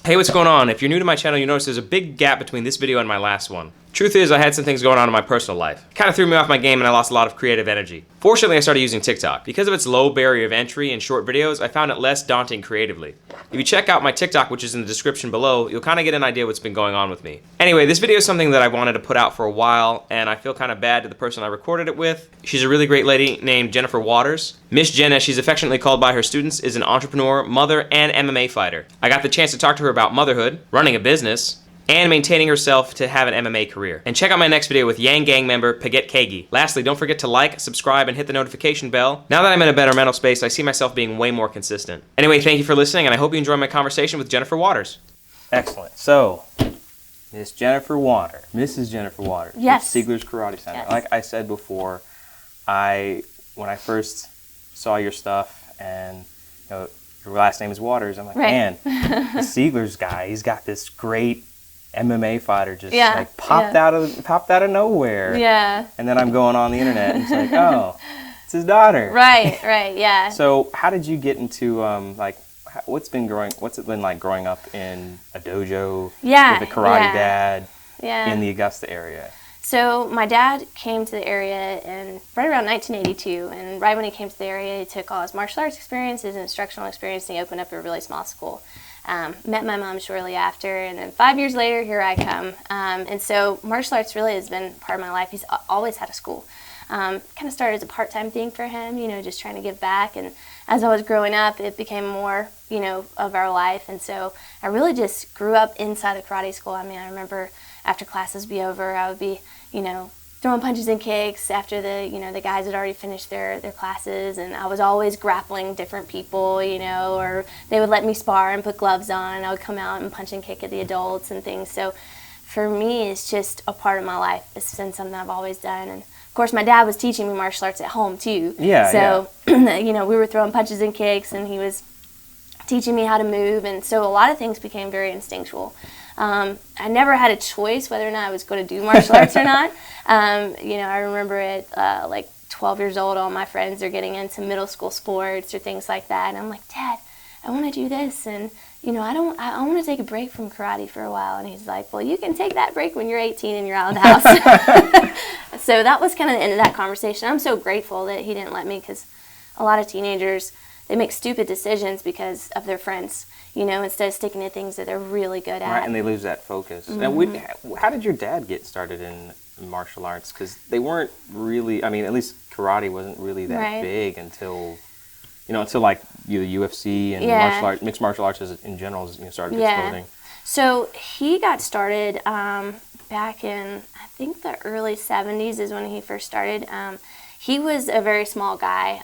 Hey, what's going on? If you're new to my channel, you notice there's a big gap between this video and my last one. Truth is, I had some things going on in my personal life. Kind of threw me off my game and I lost a lot of creative energy. Fortunately, I started using TikTok. Because of its low barrier of entry and short videos, I found it less daunting creatively. If you check out my TikTok, which is in the description below, you'll kind of get an idea what's been going on with me. Anyway, this video is something that I wanted to put out for a while, and I feel kind of bad to the person I recorded it with. She's a really great lady named Jennifer Waters. Miss Jen, as she's affectionately called by her students, is an entrepreneur, mother, and MMA fighter. I got the chance to talk to her about motherhood, running a business, and maintaining herself to have an MMA career. And check out my next video with Yang Gang member Paget Kagi. Lastly, don't forget to like, subscribe, and hit the notification bell. Now that I'm in a better mental space, I see myself being way more consistent. Anyway, thank you for listening, and I hope you enjoy my conversation with Jennifer Waters. Excellent. So, Miss Jennifer Waters, Mrs. Jennifer Waters, yes. Sieglers Karate Center. Yes. Like I said before, when I first saw your stuff, and your last name is Waters, I'm like, man, the Sieglers guy, he's got this great MMA fighter just like popped out of nowhere. Yeah. And then I'm going on the internet and it's like, oh, it's his daughter. Right, yeah. So how did you get into what's it been like growing up in a dojo with a karate dad in the Augusta area? So my dad came to the area right around 1982, and right when he came to the area, he took all his martial arts experience, his instructional experience, and he opened up a really small school. Met my mom shortly after, and then 5 years later, here I come. And so martial arts really has been part of my life. He's always had a school. Kind of started as a part-time thing for him, just trying to give back. And as I was growing up, it became more, of our life. And so I really just grew up inside a karate school. I mean, I remember after classes be over, I would be, throwing punches and kicks after the guys had already finished their classes, and I was always grappling different people, or they would let me spar and put gloves on, and I would come out and punch and kick at the adults and things. So for me, it's just a part of my life. It's been something I've always done, and of course my dad was teaching me martial arts at home too. So we were throwing punches and kicks, and he was teaching me how to move, and so a lot of things became very instinctual. I never had a choice whether or not I was going to do martial arts or not. I remember at like 12 years old, all my friends are getting into middle school sports or things like that, and I'm like, Dad, I want to do this, and I want to take a break from karate for a while. And he's like, well, you can take that break when you're 18 and you're out of the house. So that was kind of the end of that conversation. I'm so grateful that he didn't let me, because a lot of teenagers, they make stupid decisions because of their friends, instead of sticking to things that they're really good at. Right, and they lose that focus. Mm-hmm. Now, how did your dad get started in martial arts? Because they weren't really, at least karate wasn't really that big until like the UFC and martial arts, mixed martial arts in general started exploding. So he got started back in, I think the early 70s is when he first started. He was a very small guy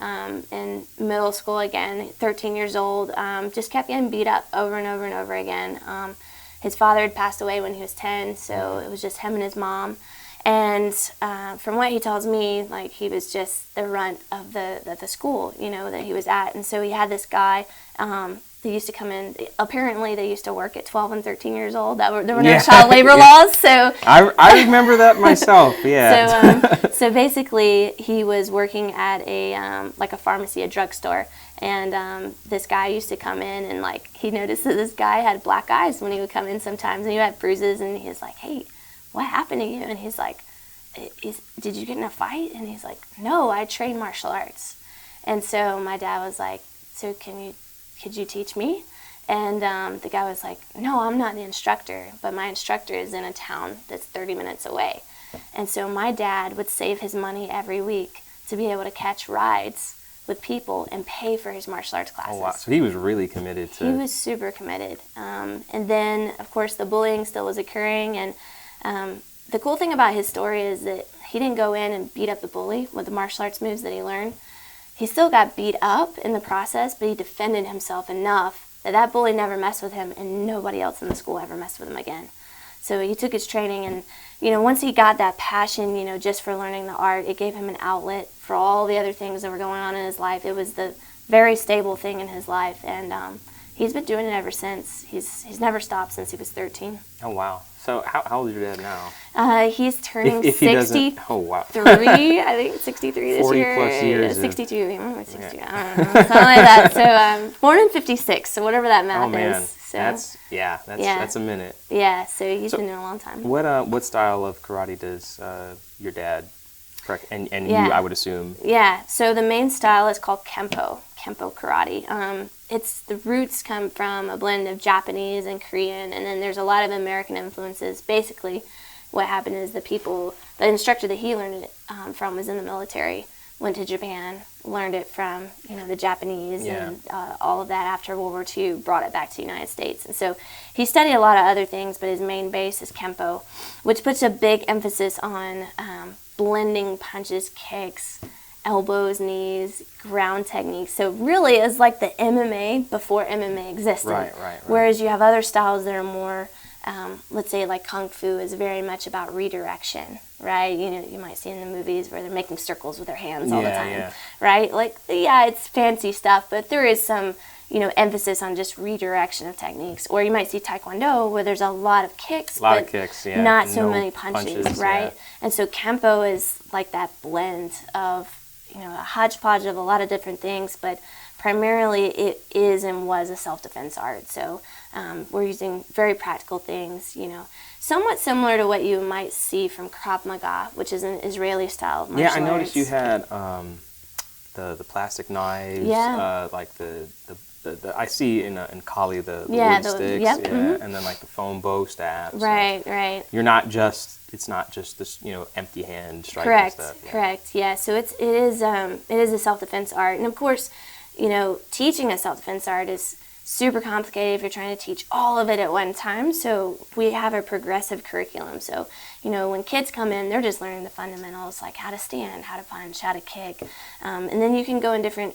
in middle school, again, 13 years old, just kept getting beat up over and over and over again. His father had passed away when he was 10, so it was just him and his mom. And from what he tells me, like, he was just the runt of the school, that he was at. And so he had this guy they used to come in. Apparently, they used to work at 12 and 13 years old. There were no child labor laws, so I remember that myself. Yeah. So basically, he was working at a pharmacy, a drugstore, and this guy used to come in, and he noticed that this guy had black eyes when he would come in sometimes, and he had bruises, and he was like, "Hey, what happened to you?" And he's like, "Did you get in a fight?" And he's like, "No, I train martial arts." And so my dad was like, "So could you teach me?" And the guy was like, "No, I'm not the instructor, but my instructor is in a town that's 30 minutes away." And so my dad would save his money every week to be able to catch rides with people and pay for his martial arts classes. Oh, wow. So he was really committed to... He was super committed. And then, of course, the bullying still was occurring. And the cool thing about his story is that he didn't go in and beat up the bully with the martial arts moves that he learned. He still got beat up in the process, but he defended himself enough that bully never messed with him, and nobody else in the school ever messed with him again. So he took his training, and once he got that passion, just for learning the art, it gave him an outlet for all the other things that were going on in his life. It was the very stable thing in his life, and he's been doing it ever since. He's never stopped since he was 13. Oh, wow. So how old is your dad now? He's turning if 63. Oh, wow. I think 63 this 40 year. 40 plus years. 62. 62. Yeah. I don't know. Something like that. So born in 56. So whatever that math is. So that's a minute. Yeah, so he's been doing a long time. What style of karate does your dad and you, I would assume? Yeah, so the main style is called Kempo karate. The roots come from a blend of Japanese and Korean, and then there's a lot of American influences. Basically, what happened is the instructor that he learned it from was in the military, went to Japan, learned it from the Japanese and all of that after World War II, brought it back to the United States. And so he studied a lot of other things, but his main base is Kempo, which puts a big emphasis on blending punches, kicks, elbows, knees, ground techniques. So really it's like the MMA before MMA existed. Right. Whereas you have other styles that are more, let's say like Kung Fu is very much about redirection, right? You might see in the movies where they're making circles with their hands all the time, right? Like, it's fancy stuff, but there is some, emphasis on just redirection of techniques. Or you might see Taekwondo where there's a lot of kicks, not so many punches, right? Yeah. And so Kempo is like that blend of, a hodgepodge of a lot of different things, but primarily it is and was a self-defense art. So we're using very practical things, somewhat similar to what you might see from Krav Maga, which is an Israeli style of martial arts. Yeah, I noticed you had the plastic knives, like the I see in Kali the wood sticks, and then like the foam bow staffs. Right. It's not just this empty hand striking stuff. Correct. Yeah. So it is a self-defense art, and of course, teaching a self-defense art is super complicated if you're trying to teach all of it at one time. So we have a progressive curriculum. So when kids come in, they're just learning the fundamentals, like how to stand, how to punch, how to kick, and then you can go in different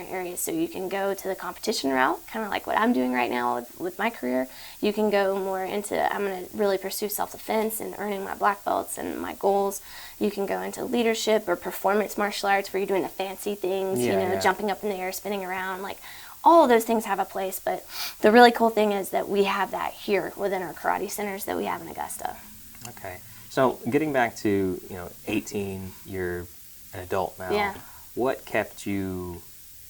areas. So you can go to the competition route, kind of like what I'm doing right now with my career. You can go more into, I'm going to really pursue self-defense and earning my black belts and my goals. You can go into leadership or performance martial arts where you're doing the fancy things, jumping up in the air, spinning around. Like, all of those things have a place, but the really cool thing is that we have that here within our karate centers that we have in Augusta. Okay. So getting back to, 18, you're an adult now. Yeah. What kept you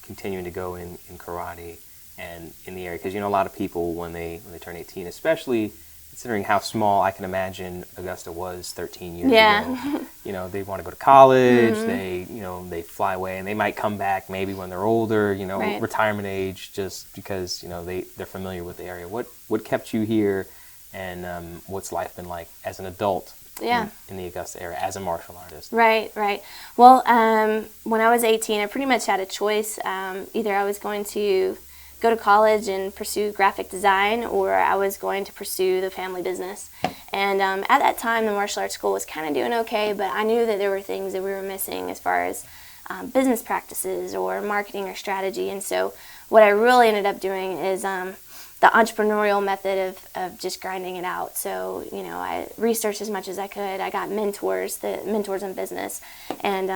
continuing to go in karate and in the area? Because a lot of people when they turn 18, especially considering how small I can imagine Augusta was 13 years ago. They want to go to college, they fly away, and they might come back maybe when they're older, retirement age, just because they're familiar with the area. What kept you here, and what's life been like as an adult in the Augusta area as a martial artist? Right. Well, when I was 18, I pretty much had a choice. Either I was going to go to college and pursue graphic design, or I was going to pursue the family business. And at that time, the martial arts school was kind of doing okay, but I knew that there were things that we were missing as far as business practices or marketing or strategy. And so what I really ended up doing is the entrepreneurial method of just grinding it out. So, I researched as much as I could. I got mentors in business, and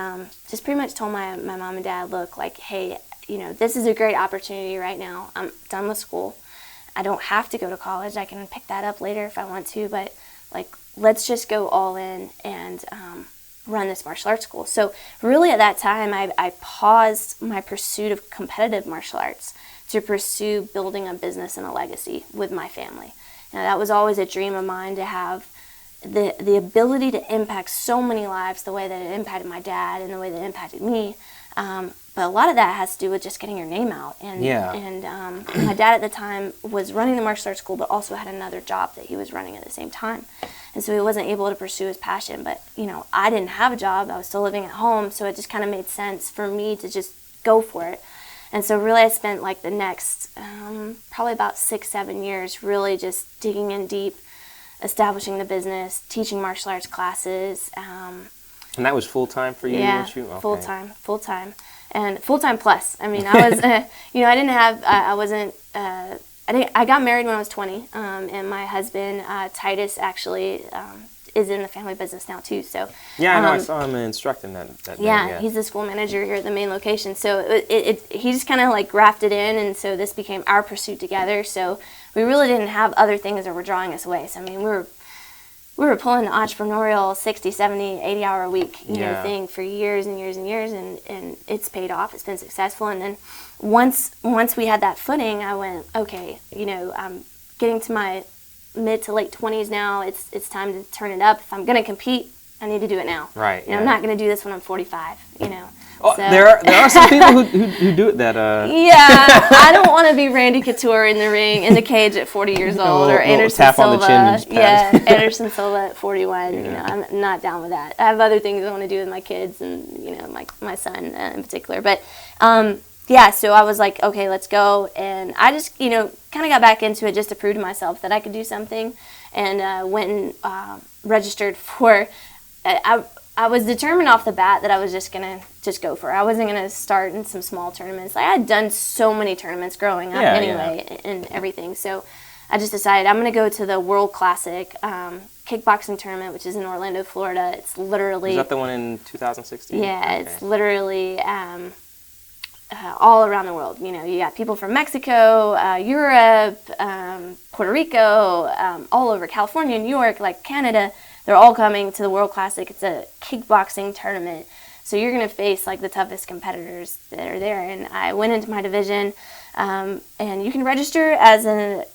just pretty much told my mom and dad, look, like, hey, this is a great opportunity right now. I'm done with school. I don't have to go to college. I can pick that up later if I want to, but let's just go all in and run this martial arts school. So really at that time, I paused my pursuit of competitive martial arts to pursue building a business and a legacy with my family. That was always a dream of mine, to have the ability to impact so many lives the way that it impacted my dad and the way that it impacted me. But a lot of that has to do with just getting your name out. And my dad at the time was running the martial arts school, but also had another job that he was running at the same time. And so he wasn't able to pursue his passion. But, I didn't have a job. I was still living at home. So it just kind of made sense for me to just go for it. And so really I spent the next probably about 6-7 years really just digging in deep, establishing the business, teaching martial arts classes. And that was full-time for you? Yeah, weren't you? Okay. full-time. And full-time plus. I mean, I was, I got married when I was 20, and my husband, Titus, actually is in the family business now too. So yeah, I know. I saw him instructing that day. He's the school manager here at the main location. So he just kind of grafted in, and so this became our pursuit together. So we really didn't have other things that were drawing us away. So I mean, we were pulling the entrepreneurial 60, 70, 80-hour a week thing for years and years and years, and it's paid off. It's been successful. And then once we had that footing, I went, okay, getting to my mid to late 20s now. It's time to turn it up. If I'm going to compete, I need to do it now. Right. I'm not going to do this when I'm 45, you know. Oh, So. there are some people who do it that. Yeah, I don't want to be Randy Couture in the ring, in the cage at 40 years old, or Anderson tap Silva. on the chin. Yeah, Anderson Silva at 41. Yeah. You know, I'm not down with that. I have other things I want to do with my kids and, you know, my son in particular. But yeah, so I was like, okay, let's go. And I just, you know, kind of got back into it just to prove to myself that I could do something, and went and registered for. I was determined off the bat that I was just going to just go for it. I wasn't going to start in some small tournaments. I had done so many tournaments growing up and everything. So I just decided I'm going to go to the World Classic kickboxing tournament, which is in Orlando, Florida. It's literally... Is that the one in 2016? Yeah, okay. It's literally all around the world. You know, you got people from Mexico, Europe, Puerto Rico, all over California, New York, like Canada. They're all coming to the World Classic. It's a kickboxing tournament. So you're going to face like the toughest competitors that are there. And I went into my division, and you can register as a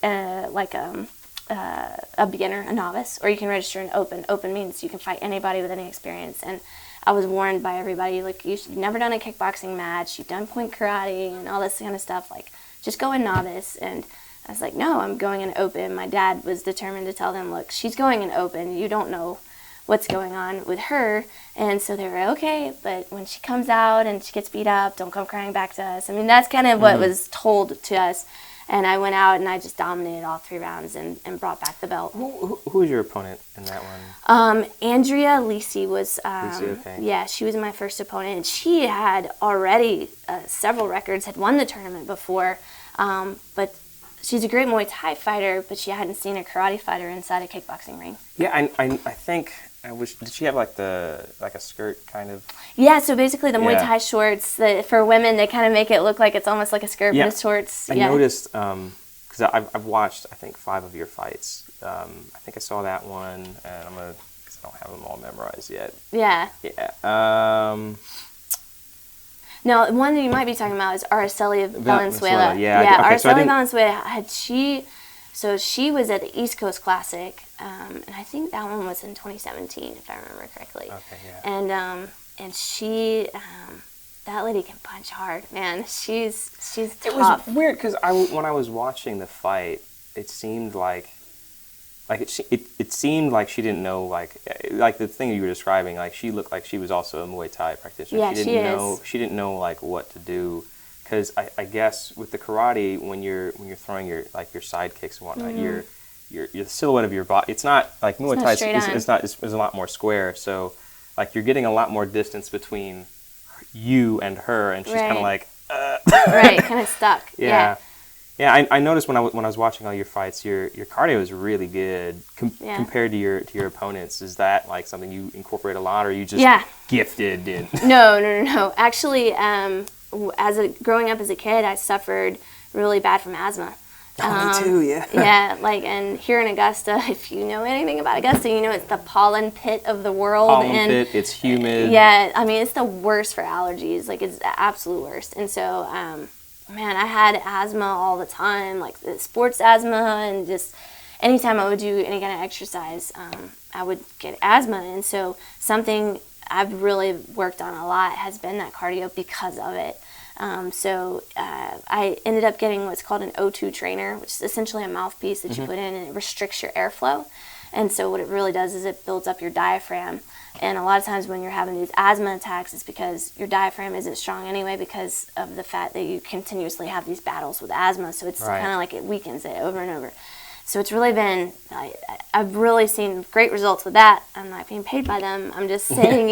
beginner, a novice, or you can register an open. Open means you can fight anybody with any experience. And I was warned by everybody, like, you've never done a kickboxing match, you've done point karate and all this kind of stuff, like, just go in novice. And I was like, no, I'm going in open. My dad was determined to tell them, look, she's going in open. You don't know what's going on with her. And so they were okay, but when she comes out and she gets beat up, don't come crying back to us. I mean, that's kind of what was told to us. And I went out and I just dominated all 3 rounds and brought back the belt. Who was your opponent in that one? Andrea Lisi was, Lisi, okay. Yeah, she was my first opponent. And she had already several records, had won the tournament before, but she's a great Muay Thai fighter, but she hadn't seen a karate fighter inside a kickboxing ring. Yeah, I think did she have like a skirt kind of? Yeah, so basically the Muay Thai shorts, for women, they kind of make it look like it's almost like a skirt, but it's shorts. I noticed, because I've watched, I think, 5 of your fights. I think I saw that one, and because I don't have them all memorized yet. Yeah. Yeah. No, the one that you might be talking about is Araceli Valenzuela. Yeah. Okay, Araceli Valenzuela she was at the East Coast Classic, and I think that one was in 2017, if I remember correctly. Okay, yeah. And she, that lady can punch hard, man. She's tough. It was weird because when I was watching the fight, it seemed like it seemed like she didn't know, like the thing you were describing, like she looked like she was also a Muay Thai practitioner. Yeah, she didn't know like what to do, because I guess with the karate, when you're throwing your side kicks and whatnot, your the silhouette of your body, it's not like Muay Thai. It's a lot more square. So like you're getting a lot more distance between you and her, and she's kind of like right, kind of stuck. Yeah. Yeah, I noticed when I was watching all your fights, your cardio is really good compared to your opponents. Is that like something you incorporate a lot, or are you just gifted in? No. Actually, growing up as a kid, I suffered really bad from asthma. Me too, yeah. Yeah, and here in Augusta, if you know anything about Augusta, you know it's the pollen pit of the world. Pit, it's humid. Yeah, I mean, it's the worst for allergies. Like, it's the absolute worst. And so, man, I had asthma all the time, like the sports asthma, and just anytime I would do any kind of exercise, I would get asthma. And so something I've really worked on a lot has been that cardio because of it. So I ended up getting what's called an O2 trainer, which is essentially a mouthpiece that you put in, and it restricts your airflow. And so what it really does is it builds up your diaphragm. And a lot of times when you're having these asthma attacks, it's because your diaphragm isn't strong anyway because of the fact that you continuously have these battles with asthma. So it's kind of like it weakens it over and over. So it's really been, I've really seen great results with that. I'm not being paid by them. I'm just saying,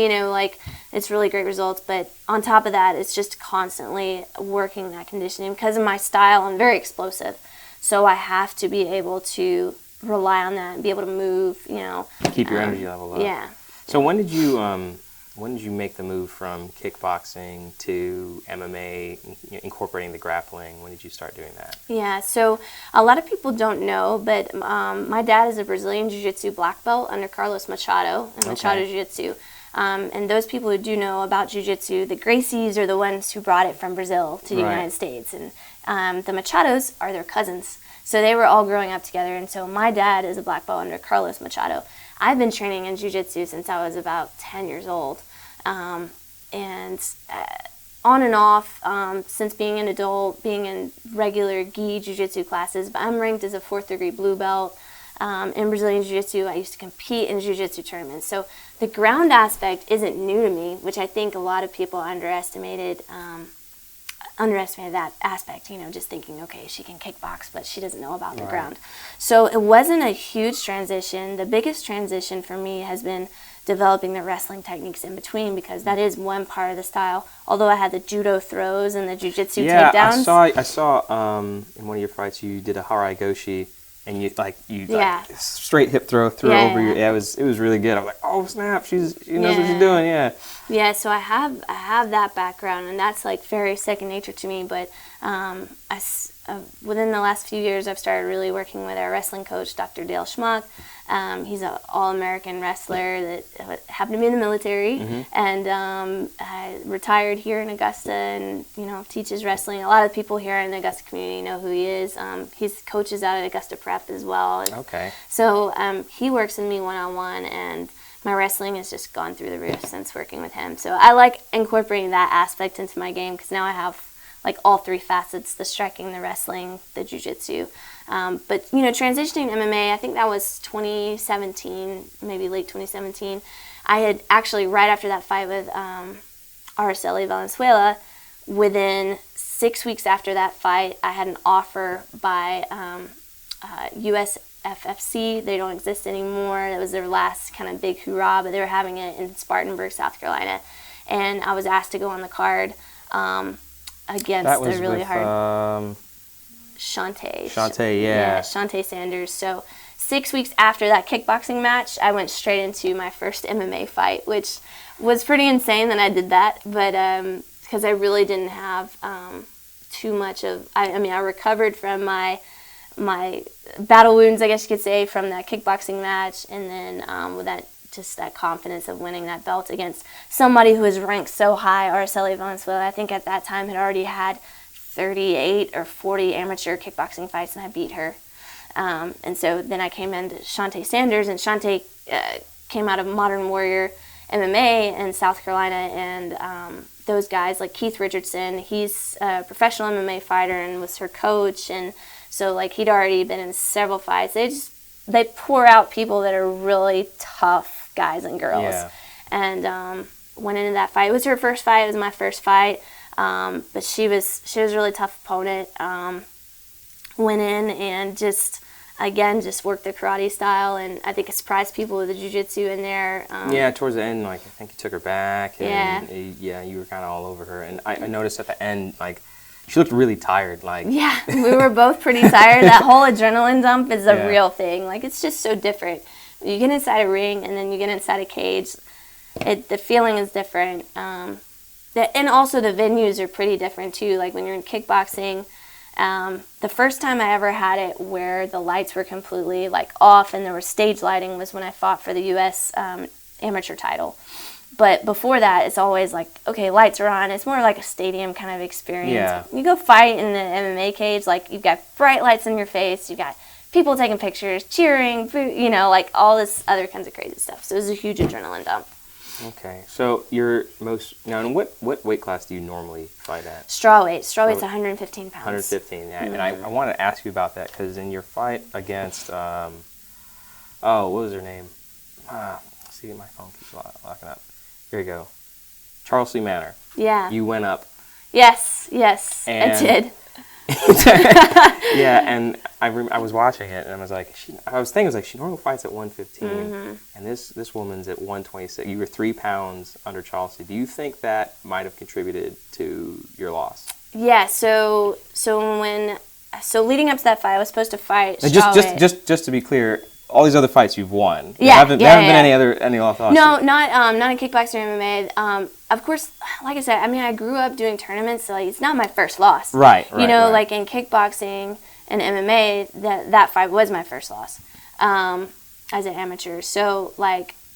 it's really great results. But on top of that, it's just constantly working that conditioning. Because of my style, I'm very explosive. So I have to be able to rely on that and be able to move, Keep your energy level up. Yeah. So when did you make the move from kickboxing to MMA, incorporating the grappling? When did you start doing that? Yeah, so a lot of people don't know, but my dad is a Brazilian Jiu-Jitsu black belt under Carlos Machado and Machado Jiu-Jitsu. And those people who do know about Jiu-Jitsu, the Gracies are the ones who brought it from Brazil to the United States. And the Machados are their cousins. So they were all growing up together. And so my dad is a black belt under Carlos Machado. I've been training in jiu-jitsu since I was about 10 years old. And on and off, since being an adult, being in regular gi jiu-jitsu classes, but I'm ranked as a 4th degree blue belt. In Brazilian Jiu-Jitsu, I used to compete in Jiu-Jitsu tournaments. So the ground aspect isn't new to me, which I think a lot of people underestimated that aspect, just thinking, okay, she can kickbox, but she doesn't know about the ground. So it wasn't a huge transition. The biggest transition for me has been developing the wrestling techniques in between, because that is one part of the style. Although I had the judo throws and the jiu-jitsu takedowns. I saw in one of your fights you did a harai goshi, and you straight hip throw over your. Yeah, it was really good. I was like, oh snap, she knows what she's doing. Yeah. Yeah, so I have that background, and that's like very second nature to me. But within the last few years, I've started really working with our wrestling coach, Dr. Dale Schmuck. He's an all-American wrestler that happened to be in the military, and retired here in Augusta, and teaches wrestling. A lot of people here in the Augusta community know who he is. He's coaches out at Augusta Prep as well. Okay. So he works with me one-on-one, and my wrestling has just gone through the roof since working with him. So I like incorporating that aspect into my game, because now I have like all 3 facets: the striking, the wrestling, the jiu-jitsu. But transitioning to MMA, I think that was 2017, maybe late 2017. I had actually, right after that fight with Araceli Valenzuela, within 6 weeks after that fight, I had an offer by USFFC. They don't exist anymore. That was their last kind of big hoorah, but they were having it in Spartanburg, South Carolina. And I was asked to go on the card against the really hard... Shante, yeah. Shante Sanders. So 6 weeks after that kickboxing match, I went straight into my first MMA fight, which was pretty insane that I did that. But because I really didn't have too much of... I recovered from my battle wounds, I guess you could say, from that kickboxing match. And then with that confidence of winning that belt against somebody who was ranked so high, Araceli Valenzuela, I think at that time had already had 38 or 40 amateur kickboxing fights, and I beat her. And so then I came into Shante Sanders, and Shante came out of Modern Warrior MMA in South Carolina, and those guys like Keith Richardson, he's a professional MMA fighter and was her coach, and so like he'd already been in several fights. They pour out people that are really tough guys and girls. Yeah. And went into that fight. It was her first fight. It was my first fight. But she was a really tough opponent. Went in and just worked the karate style, and I think it surprised people with the jiu-jitsu in there. Towards the end, I think you took her back, and you were kind of all over her. And I noticed at the end, she looked really tired. Yeah, we were both pretty tired. That whole adrenaline dump is a real thing. It's just so different. You get inside a ring, and then you get inside a cage. The feeling is different. And also the venues are pretty different too. Like when you're in kickboxing, the first time I ever had it where the lights were completely off and there was stage lighting was when I fought for the U.S. Amateur title. But before that, it's always okay, lights are on. It's more like a stadium kind of experience. Yeah. You go fight in the MMA cage, you've got bright lights in your face, you've got people taking pictures, cheering, all this other kinds of crazy stuff. So it was a huge adrenaline dump. Okay, so in what weight class do you normally fight at? Strawweight. Strawweight's 115 pounds. 115, yeah. Mm-hmm. And I want to ask you about that, because in your fight against, what was her name? See, my phone keeps locking up. Here you go. Charles Lee Manor. Yeah. You went up. Yes, I did. Yeah, and I was watching it, and I was thinking, she normally fights at 115, and this woman's at 126. You were 3 pounds under Chelsea. Do you think that might have contributed to your loss? Yeah. So leading up to that fight, I was supposed to fight. Just to be clear, all these other fights you've won. There haven't been any losses. No, not in kickboxing or MMA. Of course, like I said, I grew up doing tournaments, so it's not my first loss. Right. In kickboxing and MMA, that fight was my first loss as an amateur. So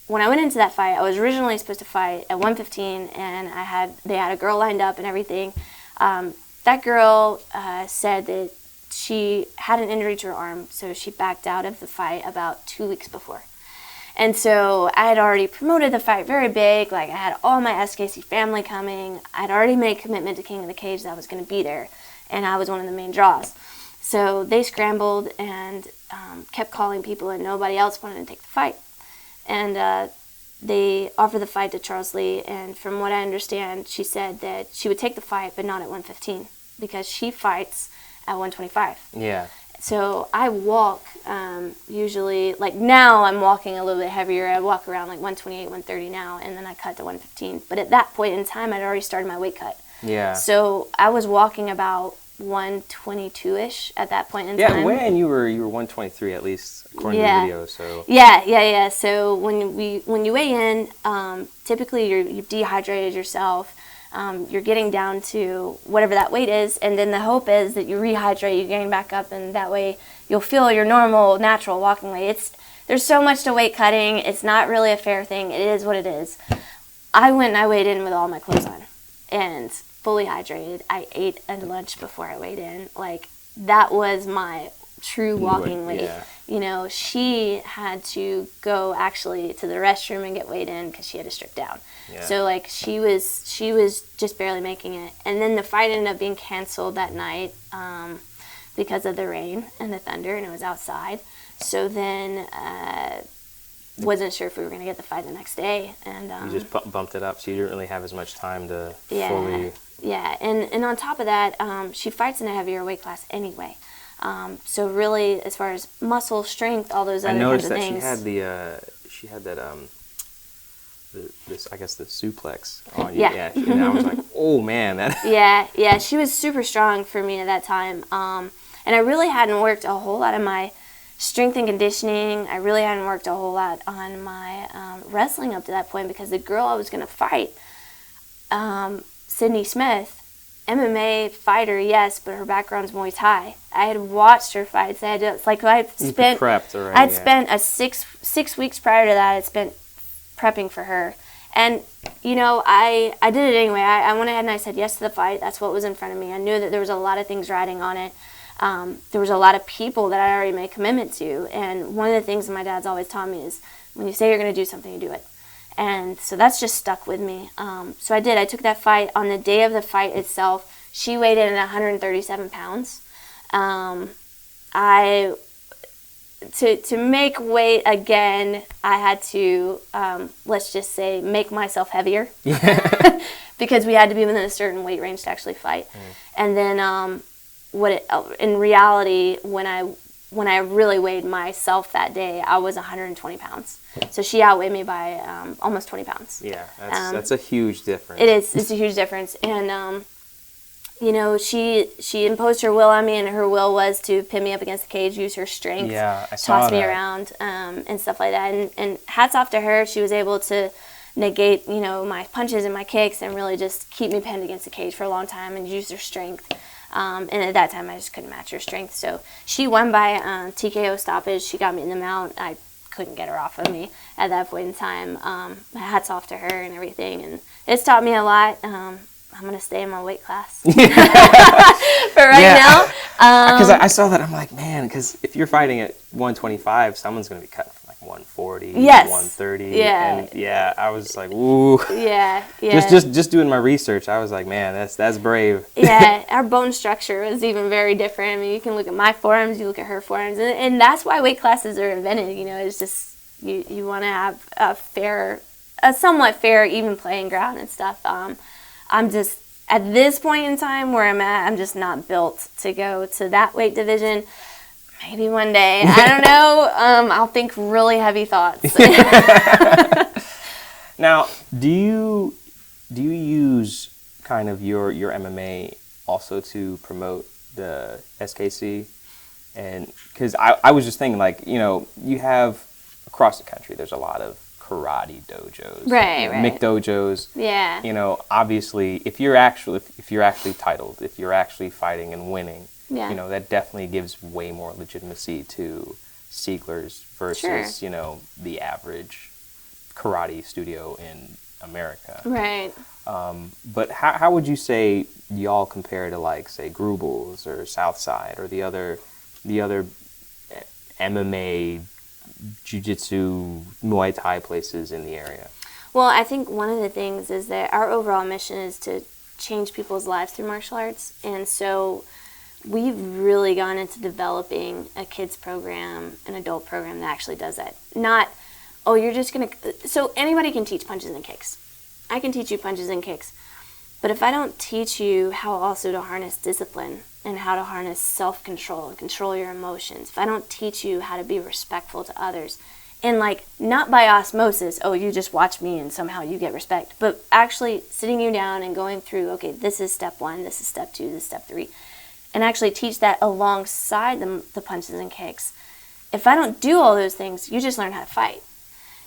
when I went into that fight, I was originally supposed to fight at 115, and they had a girl lined up and everything. That girl said that she had an injury to her arm, so she backed out of the fight about 2 weeks before. And so I had already promoted the fight very big. Like, I had all my SKC family coming. I'd already made a commitment to King of the Cage that I was going to be there, and I was one of the main draws. So they scrambled and kept calling people, and nobody else wanted to take the fight. And they offered the fight to Charles Lee, and from what I understand, she said that she would take the fight, but not at 115, because she fights at 125. Yeah. So I walk, usually, like now I'm walking a little bit heavier. I walk around like 128, 130 now, and then I cut to 115. But at that point in time, I'd already started my weight cut. Yeah. So I was walking about 122-ish at that point in time. Yeah, when you were 123 at least, according to the video. So Yeah. So when you weigh in, typically you've dehydrated yourself. You're getting down to whatever that weight is, and then the hope is that you rehydrate, you gain back up, and that way you'll feel your normal, natural walking weight. There's so much to weight cutting. It's not really a fair thing. It is what it is. I went and I weighed in with all my clothes on and fully hydrated. I ate a lunch before I weighed in. Like, that was my true walking weight. Yeah. You know, she had to go actually to the restroom and get weighed in because she had to strip down. Yeah. So like she was just barely making it. And then the fight ended up being canceled that night because of the rain and the thunder, and it was outside. So then wasn't sure if we were going to get the fight the next day. And you just bumped it up, so you didn't really have as much time to fully... Yeah, and on top of that, she fights in a heavier weight class anyway. So really, as far as muscle strength, all those other kinds of things. I noticed that she had that I guess the suplex on you. Yeah. And I was like, oh man, that. Yeah, she was super strong for me at that time. And I really hadn't worked a whole lot of my strength and conditioning. I really hadn't worked a whole lot on my wrestling up to that point, because the girl I was going to fight, Sydney Smith, MMA fighter, yes, but her background's Muay Thai. I had watched her fights. I'd spent a six weeks prior to that. I'd spent prepping for her, and you know, I did it anyway. I went ahead and I said yes to the fight. That's what was in front of me. I knew that there was a lot of things riding on it. There was a lot of people that I already made a commitment to, and one of the things that my dad's always taught me is when you say you're going to do something, you do it. And so that's just stuck with me. So I did. I took that fight. On the day of the fight itself, she weighed in at 137 pounds. To make weight again, I had to, let's just say, make myself heavier. Because we had to be within a certain weight range to actually fight. And then in reality, when I really weighed myself that day, I was 120 pounds. So she outweighed me by almost 20 pounds. Yeah, that's a huge difference. It is. It's a huge difference. And, you know, she imposed her will on me, and her will was to pin me up against the cage, use her strength, toss me around, and stuff like that. And hats off to her. She was able to negate, you know, my punches and my kicks and really just keep me pinned against the cage for a long time and use her strength. And at that time, I just couldn't match her strength. So she won by TKO stoppage. She got me in the mount. I couldn't get her off of me at that point in time. Hats off to her and everything. And it's taught me a lot. I'm going to stay in my weight class for now. Because I saw that. I'm like, man, because if you're fighting at 125, someone's going to be cutting from like 140, 130. Yeah. And I was like, ooh. Yeah. Just doing my research, I was like, man, that's brave. Yeah, our bone structure was even very different. I mean, you can look at my forearms, you look at her forearms, and that's why weight classes are invented. You know, it's just you want to have a somewhat fair, even playing ground and stuff. I'm just, at this point in time where I'm at, I'm just not built to go to that weight division. Maybe one day. I don't know. I'll think really heavy thoughts. Now, do you use kind of your MMA also to promote the SKC? And because I was just thinking, like, you know, you have across the country, there's a lot of karate dojos, right. Mick dojos. Yeah. You know, obviously, if you're actually titled, if you're actually fighting and winning, you know, that definitely gives way more legitimacy to Sieglers versus, you know, the average karate studio in America. Right. But how would you say y'all compare to, like, say, Grubel's or Southside or the other MMA, Jiu-Jitsu, Muay Thai places in the area? Well, I think one of the things is that our overall mission is to change people's lives through martial arts. And so we've really gone into developing a kids program, an adult program that actually does that. Not, oh, you're just going to... So anybody can teach punches and kicks. I can teach you punches and kicks. But if I don't teach you how also to harness discipline and how to harness self-control and control your emotions, if I don't teach you how to be respectful to others, and like not by osmosis, oh, you just watch me and somehow you get respect, but actually sitting you down and going through, okay, this is step 1, this is step 2, this is step 3, and actually teach that alongside the punches and kicks. If I don't do all those things, you just learn how to fight.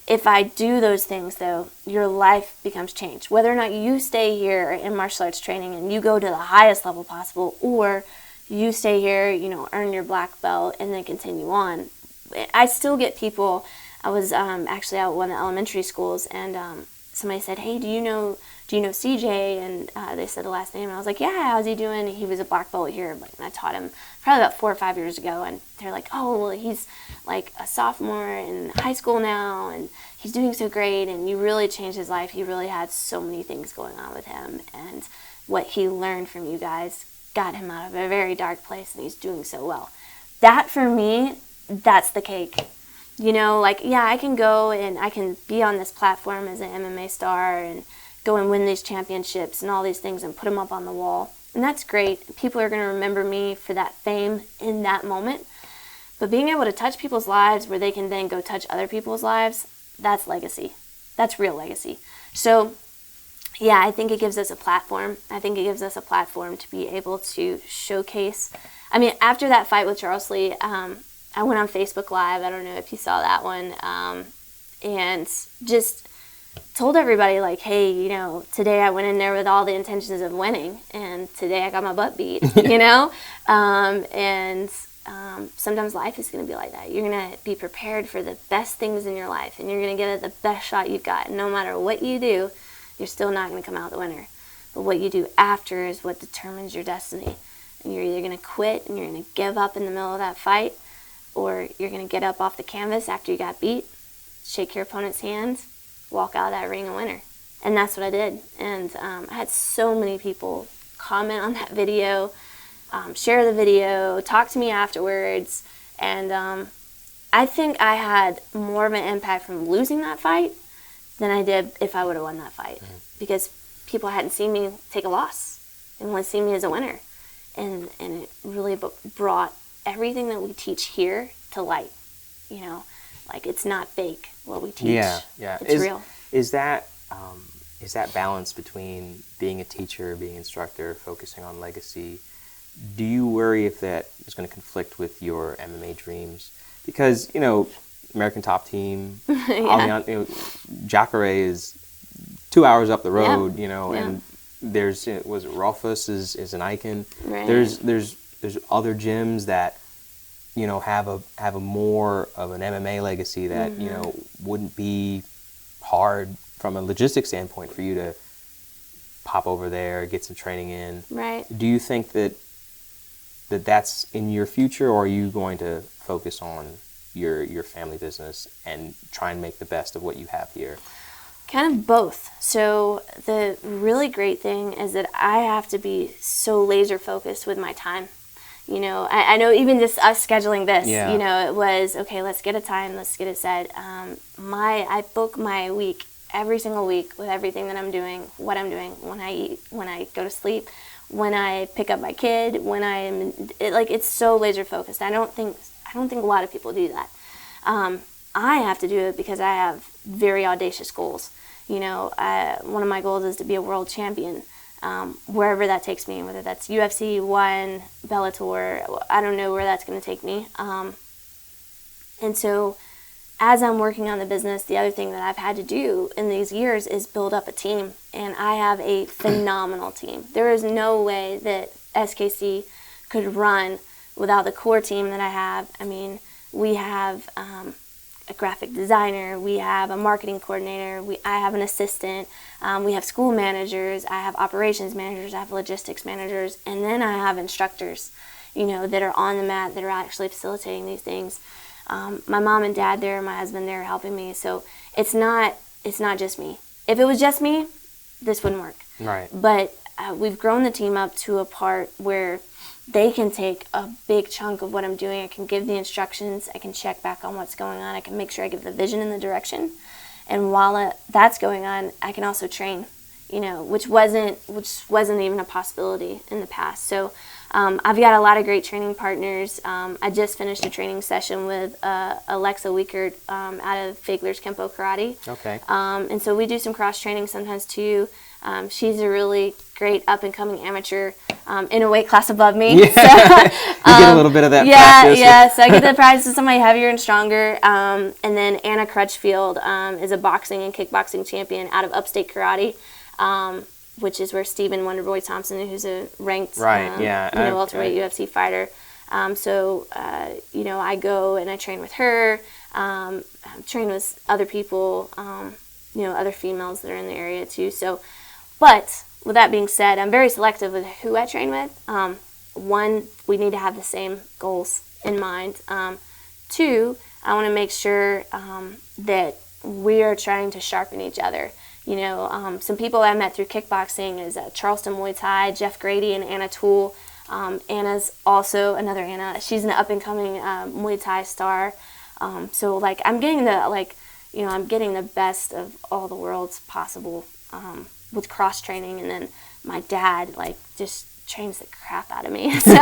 If I do those things, though, your life becomes changed. Whether or not you stay here in martial arts training and you go to the highest level possible, or you stay here, earn your black belt and then continue on. I still get people. I was actually out at one of the elementary schools, and somebody said, "Hey, do you know CJ?" And they said the last name, and I was like, "Yeah, how's he doing?" He was a black belt here, and I taught him probably about 4 or 5 years ago, and they're like, "Oh, well, he's like a sophomore in high school now, and he's doing so great, and you really changed his life. He really had so many things going on with him, and what he learned from you guys got him out of a very dark place, and he's doing so well." That, for me, that's the cake. I can go and I can be on this platform as an MMA star and go and win these championships and all these things and put them up on the wall. And that's great. People are going to remember me for that fame in that moment. But being able to touch people's lives where they can then go touch other people's lives, that's legacy. That's real legacy. So, yeah, I think it gives us a platform. I think it gives us a platform to be able to showcase. I mean, after that fight with Charles Lee, I went on Facebook Live. I don't know if you saw that one. And just told everybody, like, hey, today I went in there with all the intentions of winning. And today I got my butt beat, sometimes life is going to be like that. You're going to be prepared for the best things in your life. And you're going to give it the best shot you've got. And no matter what you do, you're still not going to come out the winner. But what you do after is what determines your destiny. And you're either going to quit and you're going to give up in the middle of that fight, or you're going to get up off the canvas after you got beat, shake your opponent's hands, walk out of that ring a winner. And that's what I did. And I had so many people comment on that video, share the video, talk to me afterwards. And I think I had more of an impact from losing that fight than I did if I would have won that fight. Mm-hmm. Because people hadn't seen me take a loss and wanted to see me as a winner. And it really brought everything that we teach here to light. Like, it's not fake what we teach. Yeah. It's real. Is that balance between being a teacher, being an instructor, focusing on legacy? Do you worry if that is going to conflict with your MMA dreams? Because American Top Team, yeah. Jacare is 2 hours up the road. Yeah. And there's Rolfus is an icon. Right. There's other gyms that have a more of an MMA legacy that mm-hmm. Wouldn't be hard from a logistics standpoint for you to pop over there, get some training in. Right. Do you think that's in your future, or are you going to focus on your family business and try and make the best of what you have here? Kind of both. So the really great thing is that I have to be so laser focused with my time. I know even just us scheduling this, it was, okay, let's get a time, let's get it set. I book my week every single week with everything that I'm doing, what I'm doing, when I eat, when I go to sleep, when I pick up my kid, it's so laser focused. I don't think a lot of people do that. I have to do it because I have very audacious goals. One of my goals is to be a world champion. Wherever that takes me, whether that's UFC, ONE, Bellator, I don't know where that's going to take me. And so as I'm working on the business, the other thing that I've had to do in these years is build up a team. And I have a phenomenal team. There is no way that SKC could run without the core team that I have. I mean, we have a a graphic designer, we have a marketing coordinator, I have an assistant, we have school managers, I have operations managers, I have logistics managers, and then I have instructors, that are on the mat, that are actually facilitating these things. My mom and dad there, my husband there helping me. So it's not just me. If it was just me, this wouldn't work. Right. But we've grown the team up to a part where they can take a big chunk of what I'm doing. I can give the instructions. I can check back on what's going on. I can make sure I give the vision and the direction. And while that's going on, I can also train, which wasn't even a possibility in the past. So I've got a lot of great training partners. I just finished a training session with Alexa Wiekert out of Sieglers Karate. Okay. And so we do some cross training sometimes too. She's a really great up and coming amateur in a weight class above me. Yeah. So, you get a little bit of that practice. Yeah. So I get to practice with somebody heavier and stronger. And then Anna Crutchfield is a boxing and kickboxing champion out of Upstate Karate. Which is where Stephen Wonderboy Thompson, who's a ranked welterweight UFC fighter. So I go and I train with her, train with other people, other females that are in the area too. So, but with that being said, I'm very selective with who I train with. One, we need to have the same goals in mind. Two, I want to make sure that we are trying to sharpen each other. Some people I met through kickboxing is Charleston Muay Thai, Jeff Grady and Anna Toole. Anna's also another Anna. She's an up-and-coming Muay Thai star. So I'm getting the best of all the worlds possible with cross-training. And then my dad, just trains the crap out of me. So,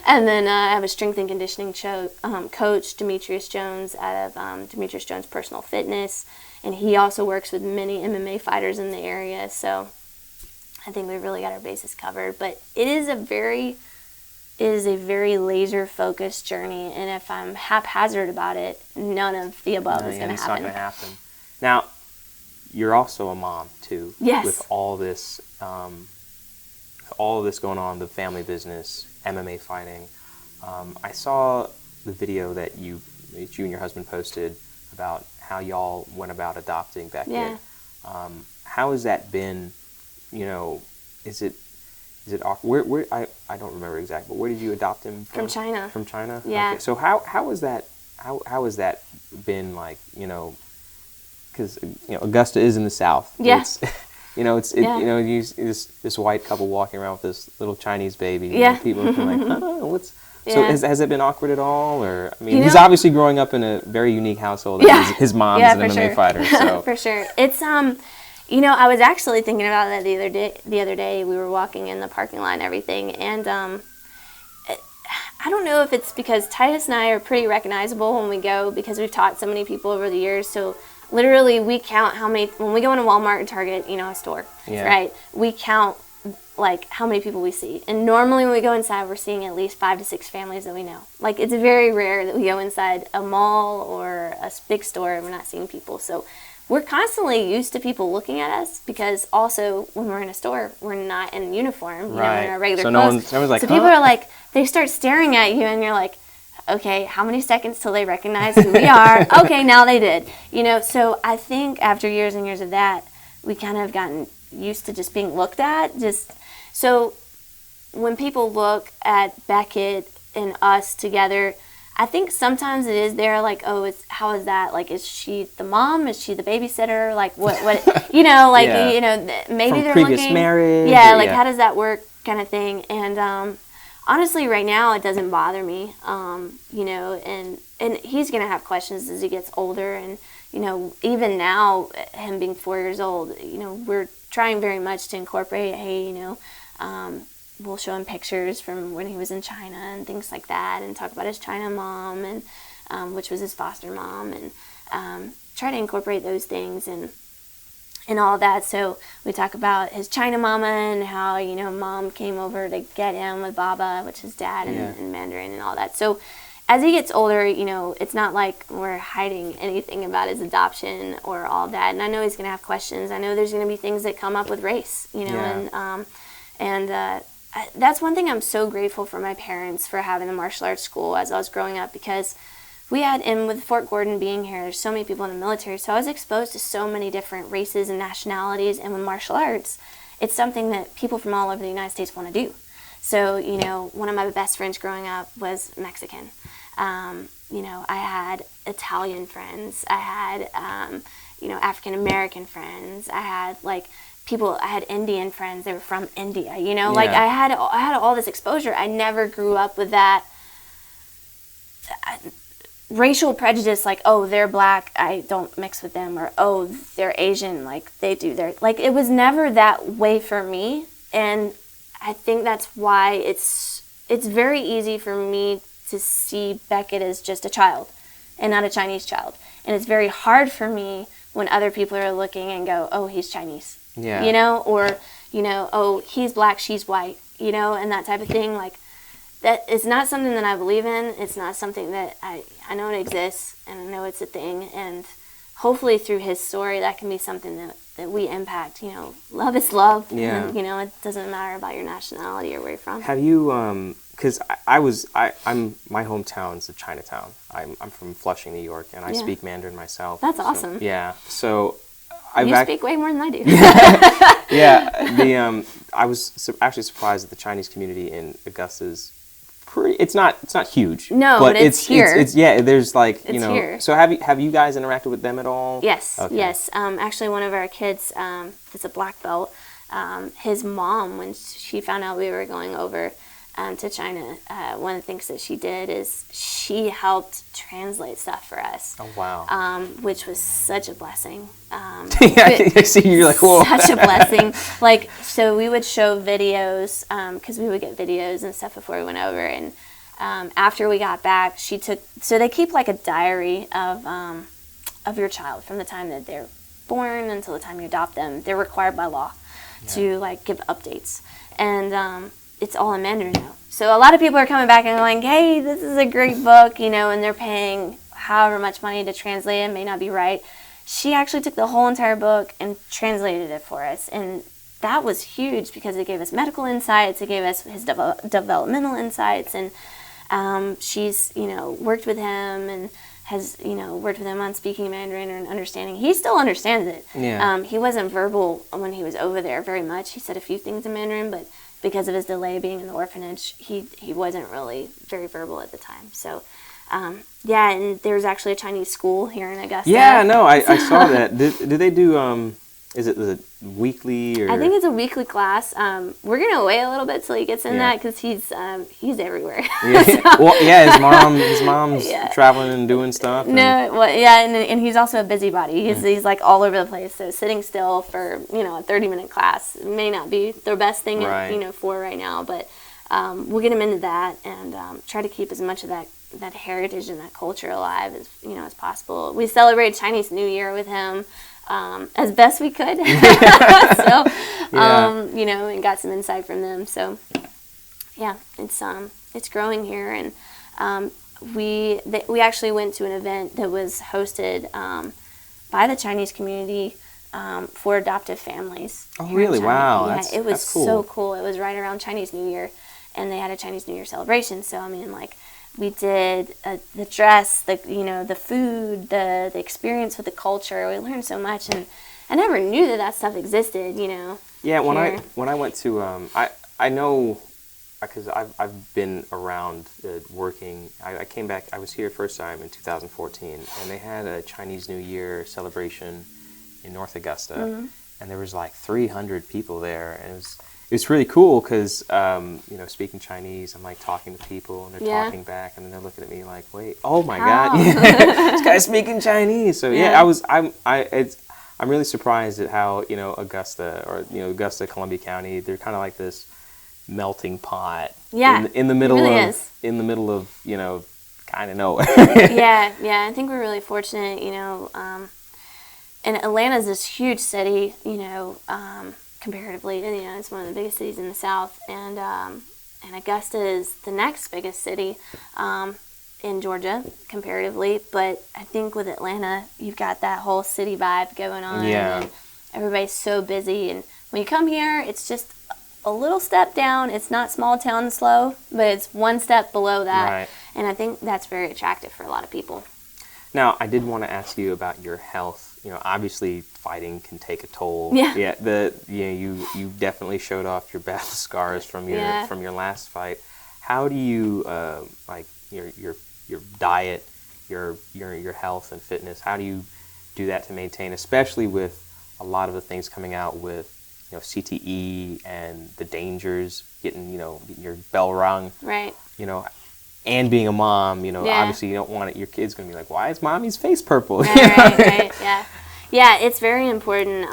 and then I have a strength and conditioning coach, Demetrius Jones, out of Demetrius Jones Personal Fitness. And he also works with many MMA fighters in the area, so I think we've really got our bases covered. But it is a very laser-focused journey, and if I'm haphazard about it, none of the above is going to happen. It's not going to happen. Now, you're also a mom too. Yes. With all this going on, the family business, MMA fighting. I saw the video that you and your husband posted about how y'all went about adopting Beckett. Yeah. How has that been? Is it where I don't remember exactly, but where did you adopt him from? From China. From China. Yeah. Okay. So how has that been like? Because Augusta is in the South. Yeah. This white couple walking around with this little Chinese baby. Yeah. People are like, what's. Yeah. So has it been awkward at all? Or he's obviously growing up in a very unique household. Yeah. His mom's an MMA fighter. So. For sure. It's I was actually thinking about that the other day. We were walking in the parking lot and everything, and I don't know if it's because Titus and I are pretty recognizable when we go because we've taught so many people over the years. So literally, we count how many when we go into Walmart and Target, a store, right? We count how many people we see. And normally when we go inside, we're seeing at least 5 to 6 families that we know. It's very rare that we go inside a mall or a big store and we're not seeing people. So we're constantly used to people looking at us because also when we're in a store, we're not in uniform, right. in our regular so clothes. No one's like, so people are they start staring at you and you're like, okay, how many seconds till they recognize who we are? Okay, now they did. So I think after years and years of that, we kind of gotten used to just being looked at. So when people look at Beckett and us together, I think sometimes it is there how is that? Is she the mom? Is she the babysitter? What maybe from they're previous looking. marriage. Yeah, how does that work kind of thing. And honestly, right now it doesn't bother me. And he's going to have questions as he gets older. And, even now, him being 4 years old, we're trying very much to incorporate, we'll show him pictures from when he was in China and things like that and talk about his China mom, and which was his foster mom, and try to incorporate those things and all that. So we talk about his China mama and how, mom came over to get him with Baba, which is dad, and Mandarin and all that. So as he gets older, it's not like we're hiding anything about his adoption or all that. And I know he's going to have questions. I know there's going to be things that come up with race, and that's one thing I'm so grateful for my parents for having the martial arts school as I was growing up, because and with Fort Gordon being here, there's so many people in the military, so I was exposed to so many different races and nationalities, and with martial arts, it's something that people from all over the United States want to do. So, you know, one of my best friends growing up was Mexican. You know, I had Italian friends. I had, you know, African-American friends. I had, like, I had Indian friends. They were from India, you know? Like, I had all this exposure. I never grew up with that racial prejudice, like, oh, they're black, I don't mix with them, or oh, they're Asian, like, they do their, like, it was never that way for me, and I think that's why it's very easy for me to see Beckett as just a child, and not a Chinese child, and it's very hard for me when other people are looking and go, oh, he's Chinese, you know, or, you know, oh, he's black, she's white, you know, and that type of thing, like, that it's not something that I believe in. It's not something that I know it exists, and I know it's a thing, and hopefully through his story that can be something that we impact. You know, love is love. And, you know, it doesn't matter about your nationality or where you're from. Have you, because I'm my hometown's Chinatown. I'm from Flushing, New York, and I speak Mandarin myself. That's awesome. Yeah, so you speak way more than I do. I was actually surprised that the Chinese community in Augusta's it's not huge. No, but it's here. It's there's like, you it's know. Here. So have you guys interacted with them at all? Yes. Okay. Yes. Actually, one of our kids that's a black belt. His mom, when she found out we were going over to China, one of the things that she did is she helped translate stuff for us. Oh, wow. Which was such a blessing. I see you're like, whoa. Such a blessing. Like, so we would show videos, because we would get videos and stuff before we went over, and after we got back, so they keep like a diary of your child from the time that they're born until the time you adopt them. They're required by law to like give updates, and it's all in Mandarin now. So a lot of people are coming back and going, hey, this is a great book, you know, and they're paying however much money to translate it. It may not be right. She actually took the whole entire book and translated it for us, and that was huge because it gave us medical insights, it gave us his developmental insights, and she's, you know, worked with him and has, you know, worked with him on speaking Mandarin and understanding. He still understands it. Yeah. He wasn't verbal when he was over there very much. He said a few things in Mandarin, but because of his delay being in the orphanage, he wasn't really very verbal at the time. So, and there's actually a Chinese school here in Augusta. Yeah, no, I saw that. Do they do, is it the weekly or? I think it's a weekly class. We're going to wait a little bit till he gets in that because he's everywhere. Yeah. So, well, yeah, his mom's traveling and doing stuff. And he's also a busybody. He's like all over the place. So sitting still for, you know, a 30-minute class may not be the best thing, you know, for right now. But we'll get him into that and try to keep as much of that heritage and that culture alive as, you know, as possible. We celebrated Chinese New Year with him. As best we could. So, you know, and got some insight from them. So, yeah, it's growing here, and we actually went to an event that was hosted by the Chinese community for adoptive families. Oh, really? Wow. Yeah, it was that's cool. so cool. It was right around Chinese New Year, and they had a Chinese New Year celebration. So, I mean, like, we did the dress, the food, the experience with the culture. We learned so much, and I never knew that stuff existed, you know. Yeah, when I went to I know because I've been around working. I came back. I was here first time in 2014, and they had a Chinese New Year celebration in North Augusta, and there was like 300 people there, and it's really cool because, you know, speaking Chinese, I'm like talking to people and they're talking back and then they're looking at me like, wait, oh my God, this guy's speaking Chinese. So I'm really surprised at how, you know, Augusta or, you know, Augusta, Columbia County, they're kind of like this melting pot in the middle of, you know, kind of nowhere. I think we're really fortunate, you know, and Atlanta's this huge city, you know, comparatively, you know, it's one of the biggest cities in the South, and Augusta is the next biggest city in Georgia, comparatively. But I think with Atlanta, you've got that whole city vibe going on, and everybody's so busy. And when you come here, it's just a little step down. It's not small town slow, but it's one step below that. Right. And I think that's very attractive for a lot of people. Now, I did want to ask you about your health. You know, obviously fighting can take a toll. Yeah. You definitely showed off your battle scars from your last fight. How do you like your diet, your health and fitness? How do you do that to maintain, especially with a lot of the things coming out with, you know, CTE and the dangers, getting, you know, your bell rung, Right. you know, and being a mom, you know, obviously you don't want it, your kid's going to be like, why is mommy's face purple? Right, yeah. Yeah, it's very important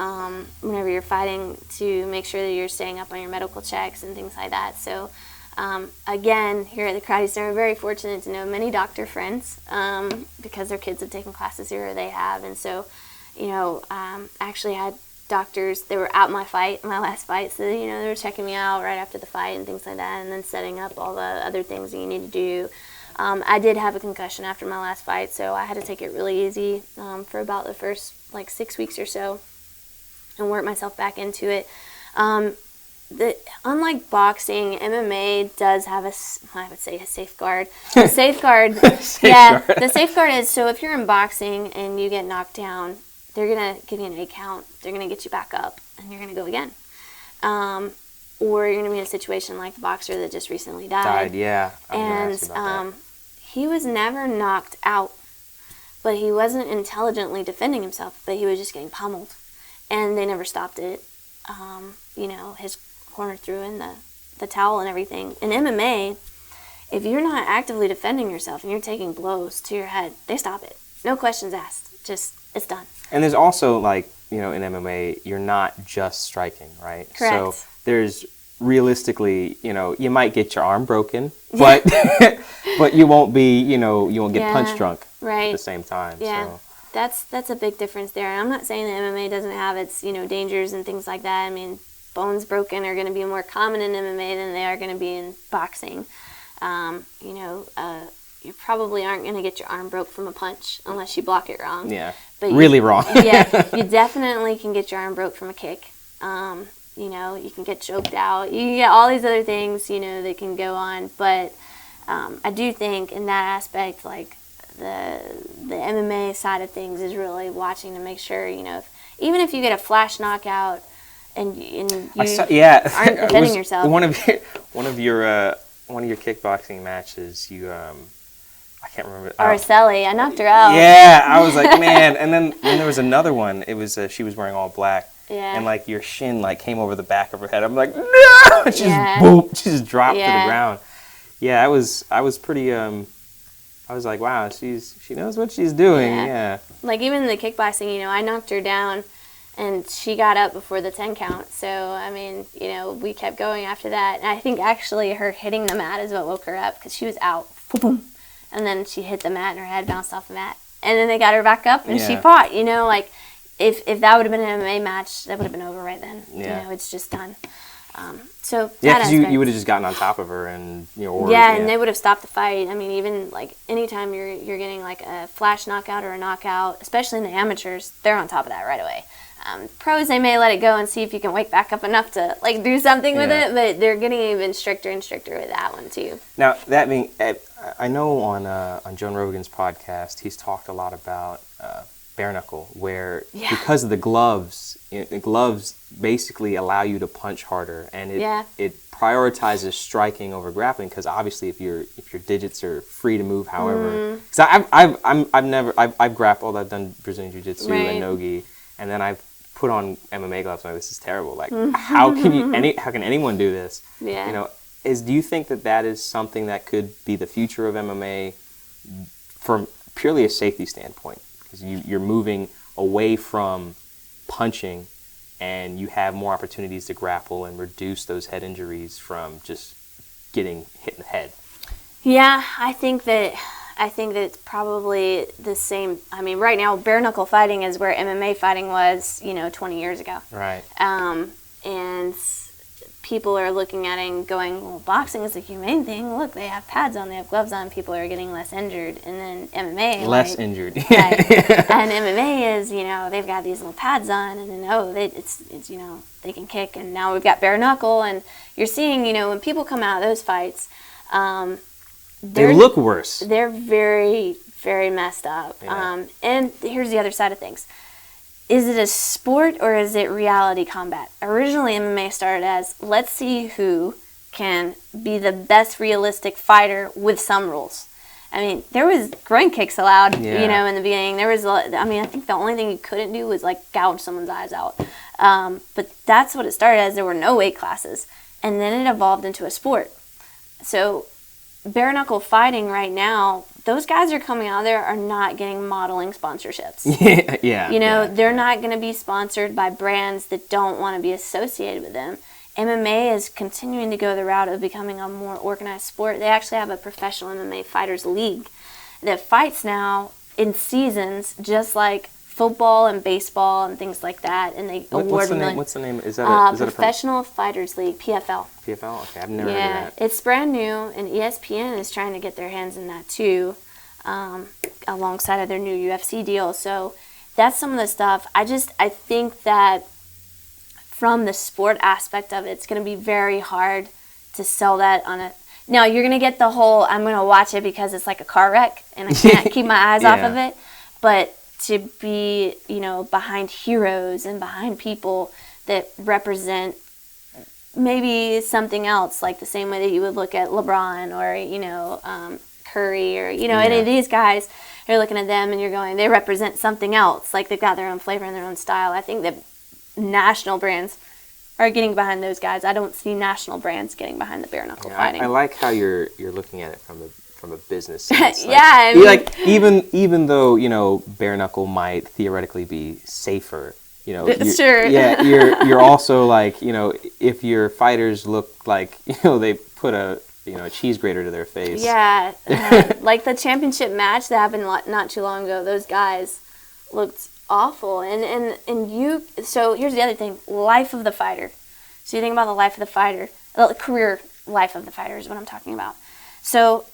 whenever you're fighting to make sure that you're staying up on your medical checks and things like that. So, again, here at the Karate Center, we're very fortunate to know many doctor friends because their kids have taken classes here or they have. And so, you know, actually had doctors, they were at my last fight, so, you know, they were checking me out right after the fight and things like that, and then setting up all the other things that you need to do. I did have a concussion after my last fight, so I had to take it really easy for about the first, 6 weeks or so and work myself back into it. Unlike boxing, MMA does have a safeguard. The safeguard, the safeguard is, so if you're in boxing and you get knocked down, they're going to give you an 8 count. They're going to get you back up, and you're going to go again. Or you're going to be in a situation like the boxer that just recently died. Yeah. And he was never knocked out, but he wasn't intelligently defending himself, but he was just getting pummeled. And they never stopped it. You know, his corner threw in the towel and everything. In MMA, if you're not actively defending yourself and you're taking blows to your head, they stop it. No questions asked. Just, it's done. And there's also, you know, in MMA, you're not just striking, right? Correct. So there's realistically, you know, you might get your arm broken, but but you won't be, you know, you won't get punch drunk at the same time. Yeah. So. That's a big difference there. And I'm not saying that MMA doesn't have its, you know, dangers and things like that. I mean, bones broken are going to be more common in MMA than they are going to be in boxing. You know, you probably aren't going to get your arm broke from a punch unless you block it wrong. Yeah, but really wrong. Yeah, you definitely can get your arm broke from a kick. You know, you can get choked out. You can get all these other things, you know, that can go on. But I do think in that aspect, like, the MMA side of things is really watching to make sure, you know, even if you get a flash knockout and you aren't defending yourself. One of your kickboxing matches, you I can't remember. Araceli, I knocked her out. Yeah, I was like, man. And then there was another one. It was she was wearing all black. Yeah. And your shin came over the back of her head. I'm like, no! She just boom, she just dropped to the ground. Yeah, I was pretty I was like, wow, she knows what she's doing. Yeah. Like, even the kickboxing, you know, I knocked her down and she got up before the 10 count. So, I mean, you know, we kept going after that. And I think actually her hitting the mat is what woke her up because she was out. Boom. And then she hit the mat and her head bounced off the mat. And then they got her back up and she fought, you know, like if that would have been an MMA match, that would have been over right then. Yeah. You know, it's just done. So because you would have just gotten on top of her and, you know, and they would have stopped the fight. I mean, even anytime you're getting a flash knockout or a knockout, especially in the amateurs, they're on top of that right away. Pros, they may let it go and see if you can wake back up enough to do something with it, but they're getting even stricter and stricter with that one too. Now, that being, I know on Joe Rogan's podcast, he's talked a lot about bare knuckle, where because of the gloves basically allow you to punch harder, and it prioritizes striking over grappling, because obviously if your digits are free to move however, because I've grappled, I've done Brazilian Jiu-Jitsu and Nogi, and then I've put on MMA gloves. I'm like, this is terrible. Like, how can anyone do this? Yeah. You know, do you think that is something that could be the future of MMA from purely a safety standpoint? Because you're moving away from punching, and you have more opportunities to grapple and reduce those head injuries from just getting hit in the head. Yeah, I think that it's probably the same. I mean, right now, bare knuckle fighting is where MMA fighting was, 20 years ago. Right. And people are looking at it and going, well, boxing is a humane thing. Look, they have pads on, they have gloves on, people are getting less injured. And then MMA... Less injured. Right. And MMA is, they've got these little pads on, and then, it's they can kick, and now we've got bare knuckle. And you're seeing, when people come out of those fights, They look worse. They're very, very messed up. Yeah. And here's the other side of things. Is it a sport or is it reality combat? Originally, MMA started as, let's see who can be the best realistic fighter with some rules. I mean, there was groin kicks allowed, in the beginning. There was, I think the only thing you couldn't do was, gouge someone's eyes out. But that's what it started as. There were no weight classes. And then it evolved into a sport. So bare knuckle fighting right now, those guys are coming out there are not getting modeling sponsorships. They're not going to be sponsored by brands that don't want to be associated with them. MMA is continuing to go the route of becoming a more organized sport. They actually have a professional MMA Fighters League that fights now in seasons, just like football and baseball and things like that. And they What's the name? Is that Professional Fighters League, PFL. PFL? Okay, I've never heard of that. It's brand new, and ESPN is trying to get their hands in that too, alongside of their new UFC deal. So that's some of the stuff. I think that from the sport aspect of it, it's going to be very hard to sell that on a... Now, you're going to get the whole, I'm going to watch it because it's like a car wreck, and I can't keep my eyes off of it. But to be, behind heroes and behind people that represent maybe something else, like the same way that you would look at LeBron or, Curry or, any of these guys, you're looking at them and you're going, they represent something else. Like they've got their own flavor and their own style. I think that national brands are getting behind those guys. I don't see national brands getting behind the bare knuckle fighting. I like how you're looking at it from a business sense. Even though bare knuckle might theoretically be safer, sure. Yeah, you're also if your fighters look like they put a cheese grater to their face. Yeah, like the championship match that happened not too long ago. Those guys looked awful, so here's the other thing: life of the fighter. So you think about the life of the fighter, the career life of the fighter is what I'm talking about. So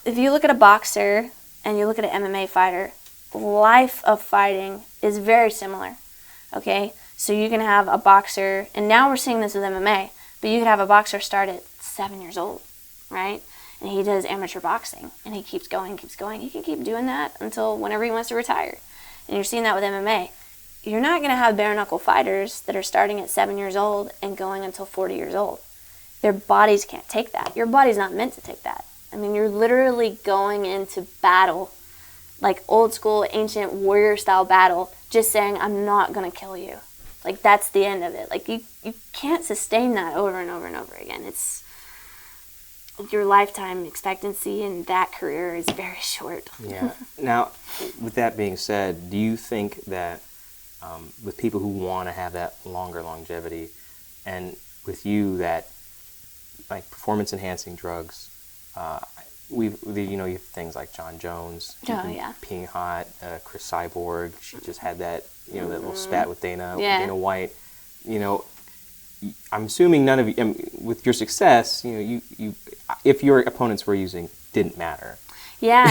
if you look at a boxer and you look at an MMA fighter, life of fighting is very similar. Okay, so you can have a boxer, and now we're seeing this with MMA, but you could have a boxer start at 7 years old, right? And he does amateur boxing, and he keeps going. He can keep doing that until whenever he wants to retire. And you're seeing that with MMA. You're not going to have bare knuckle fighters that are starting at 7 years old and going until 40 years old. Their bodies can't take that. Your body's not meant to take that. I mean, you're literally going into battle, like old school, ancient warrior style battle, just saying, I'm not going to kill you. Like, that's the end of it. Like, you can't sustain that over and over and over again. It's your lifetime expectancy in that career is very short. Yeah. Now, with that being said, do you think that with people who want to have that longer longevity, and with you that like performance enhancing drugs, you have things like John Jones, Peeing Hot, Chris Cyborg. She just had that that little spat with Dana White. I'm assuming none of you, with your success, you if your opponents were using, didn't matter. Yeah,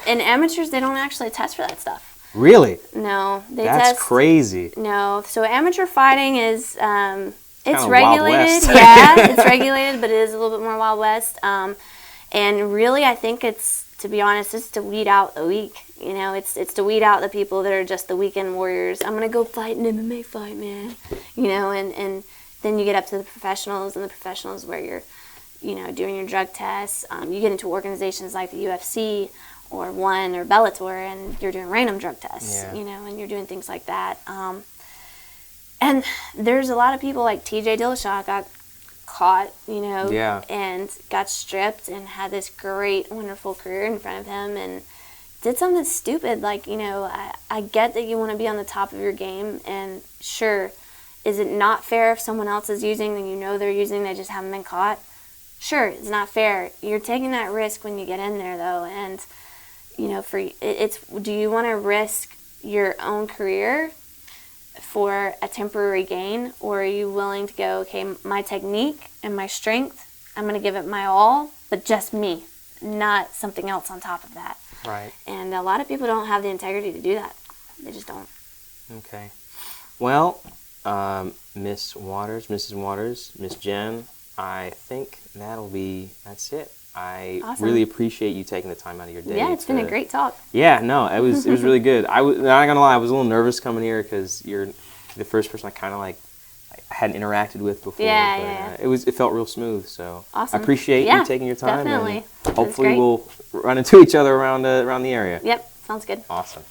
and amateurs, they don't actually test for that stuff. Really? No, That's crazy. No, so amateur fighting is it's regulated. Wild West. Yeah, it's regulated, but it is a little bit more Wild West. And really, I think it's, to be honest, it's to weed out the weak. It's to weed out the people that are just the weekend warriors. I'm gonna go fight an MMA fight, man. And then you get up to the professionals, and the professionals where you're, doing your drug tests. You get into organizations like the UFC or ONE or Bellator, and you're doing random drug tests, and you're doing things like that. And there's a lot of people like TJ Dillashaw got caught, and got stripped and had this great, wonderful career in front of him and did something stupid. Like, I get that you want to be on the top of your game, and sure, is it not fair if someone else is using and they're using, they just haven't been caught? Sure, it's not fair. You're taking that risk when you get in there, though, and do you want to risk your own career for a temporary gain, or are you willing to go, okay, my technique and my strength, I'm going to give it my all, but just me, not something else on top of that. Right. And a lot of people don't have the integrity to do that. They just don't. Okay. Well, Mrs. Waters, Miss Jen, I think that's it. I Awesome. really appreciate you taking the time out of your day. Yeah, it's been a great talk. Yeah, no, it was really good. Not gonna lie, I was a little nervous coming here because you're the first person I kind of like I hadn't interacted with before. Yeah, but, it felt real smooth. So Awesome. I appreciate you taking your time. Definitely. And hopefully we'll run into each other around the area. Yep, sounds good. Awesome.